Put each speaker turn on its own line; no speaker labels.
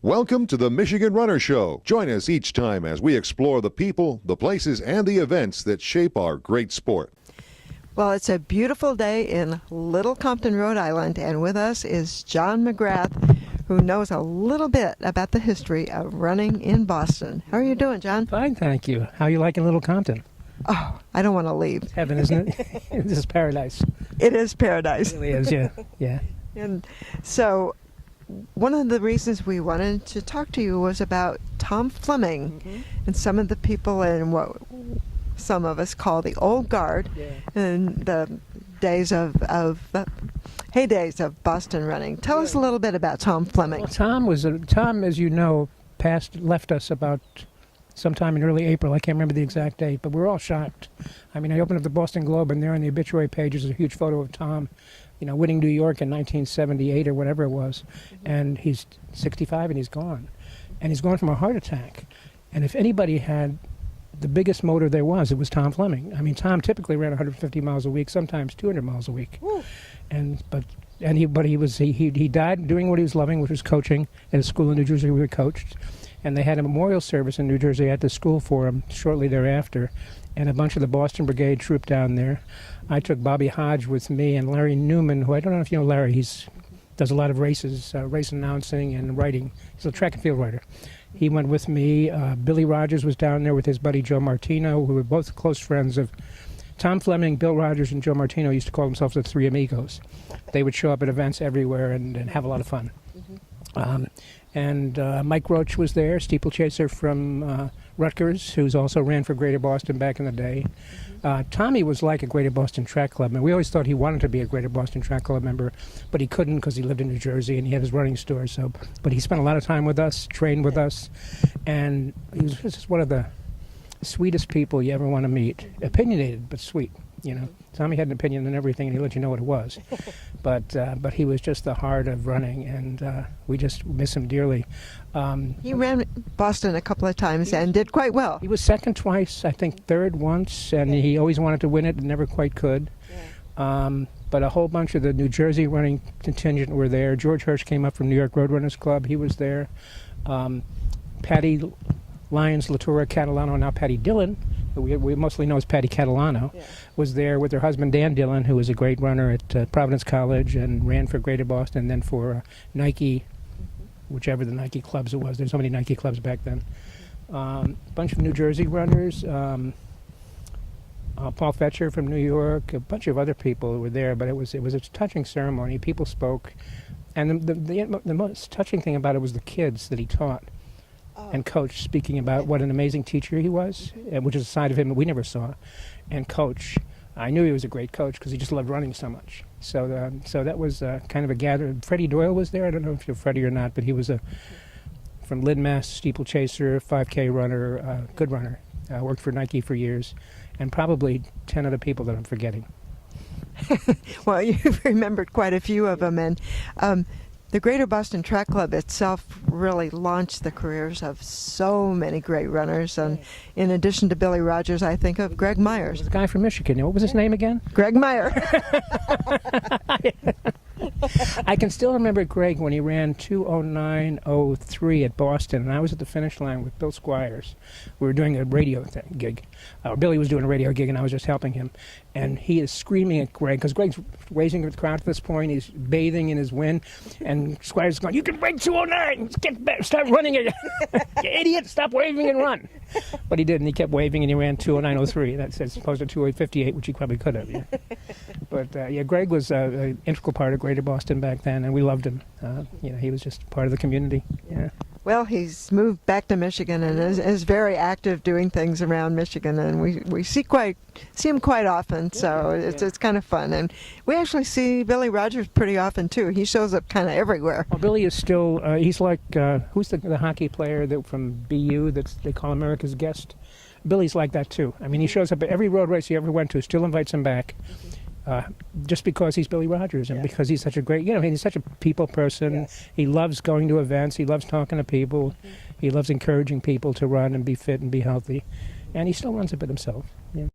Welcome to the Michigan Runner Show. Join us each time as we explore the people, the places, and the events that shape our great sport.
Well, it's a beautiful day in Little Compton, Rhode Island, and with us is John McGrath, who knows a little bit about the history of running in Boston. How are you doing, John?
Fine, thank you. How are you liking Little Compton?
Oh, I don't want to leave.
Heaven, isn't it? This is paradise.
It is paradise.
It really is, yeah. Yeah.
And so one of the reasons we wanted to talk to you was about Tom Fleming and some of the people in what some of us call the old guard and the days of heydays of Boston running. Tell us a little bit about Tom Fleming.
Well, Tom, as you know, left us about sometime in early April. I can't remember the exact date, but we're all shocked. I mean, I opened up the Boston Globe, and there on the obituary page is a huge photo of Tom, winning New York in 1978 or whatever it was. And he's 65 and he's gone. And he's gone from a heart attack. And if anybody had the biggest motor there was, it was Tom Fleming. I mean, Tom typically ran 150 miles a week, sometimes 200 miles a week. Woo. He died doing what he was loving, which was coaching at a school in New Jersey where he coached. And they had a memorial service in New Jersey at the school for him shortly thereafter. And a bunch of the Boston Brigade trooped down there. I took Bobby Hodge with me and Larry Newman, who I don't know if you know Larry. He does a lot of races, race announcing and writing. He's a track and field writer. He went with me. Billy Rogers was down there with his buddy Joe Martino, who were both close friends of Tom Fleming. Bill Rogers and Joe Martino used to call themselves the Three Amigos. They would show up at events everywhere and have a lot of fun. Mike Roach was there, steeplechaser from Rutgers, who's also ran for Greater Boston back in the day. Tommy was like a Greater Boston Track Club member. We always thought he wanted to be a Greater Boston Track Club member, but he couldn't because he lived in New Jersey and he had his running store. But he spent a lot of time with us, trained with us, and he was just one of the sweetest people you ever want to meet. Opinionated, but sweet. Tommy had an opinion on everything, and he let you know what it was. But he was just the heart of running, and we just miss him dearly.
He ran Boston a couple of times and did quite well.
He was second twice, I think third once, and he always wanted to win it and never quite could. But a whole bunch of the New Jersey running contingent were there. George Hirsch came up from New York Roadrunners Club. He was there. Patty Lyons, Latoura Catalano, now Patty Dillon, who we mostly know as Patty Catalano, was there with her husband Dan Dillon, who was a great runner at Providence College and ran for Greater Boston and then for Nike, whichever the Nike clubs it was. There's so many Nike clubs back then. A bunch of New Jersey runners, Paul Fetcher from New York, a bunch of other people were there, but it was a touching ceremony. People spoke, and the most touching thing about it was the kids that he taught and coach, speaking about what an amazing teacher he was, which is a side of him that we never saw. And coach, I knew he was a great coach because he just loved running so much. So that was kind of a gathering. Freddie Doyle was there. I don't know if you're Freddie or not, but he was from Lynn, Mass, steeplechaser, 5K runner, good runner. Worked for Nike for years, and probably 10 other people that I'm forgetting.
Well, you've remembered quite a few of them, and the Greater Boston Track Club itself really launched the careers of so many great runners. And in addition to Billy Rogers, I think of Greg Myers.
The guy from Michigan. What was his name again?
Greg Meyer.
I can still remember Greg when he ran 2:09:03 at Boston, and I was at the finish line with Bill Squires. We were doing a radio gig. Billy was doing a radio gig, and I was just helping him. And he is screaming at Greg, because Greg's raising the crowd at this point. He's bathing in his wind, and Squires is going, "You can break 2:09! Get back, start running it! You idiot! Stop waving and run!" But he didn't. He kept waving, and he ran 2:09:03. That's as opposed to 2:08:58, which he probably could have. Yeah. But Greg was an integral part of Greater Boston back then, and we loved him. He was just part of the community. Yeah.
Well, he's moved back to Michigan and is very active doing things around Michigan, and we see him quite often, so it's kind of fun. And we actually see Billy Rogers pretty often too. He shows up kind of everywhere.
Well, Billy is still he's like who's the hockey player from BU that they call America's Guest? Billy's like that too. I mean, he shows up at every road race he ever went to, still invites him back. Just because he's Billy Rogers and because he's such a great, he's such a people person. Yes. He loves going to events. He loves talking to people. He loves encouraging people to run and be fit and be healthy. And he still runs a bit himself. Yeah.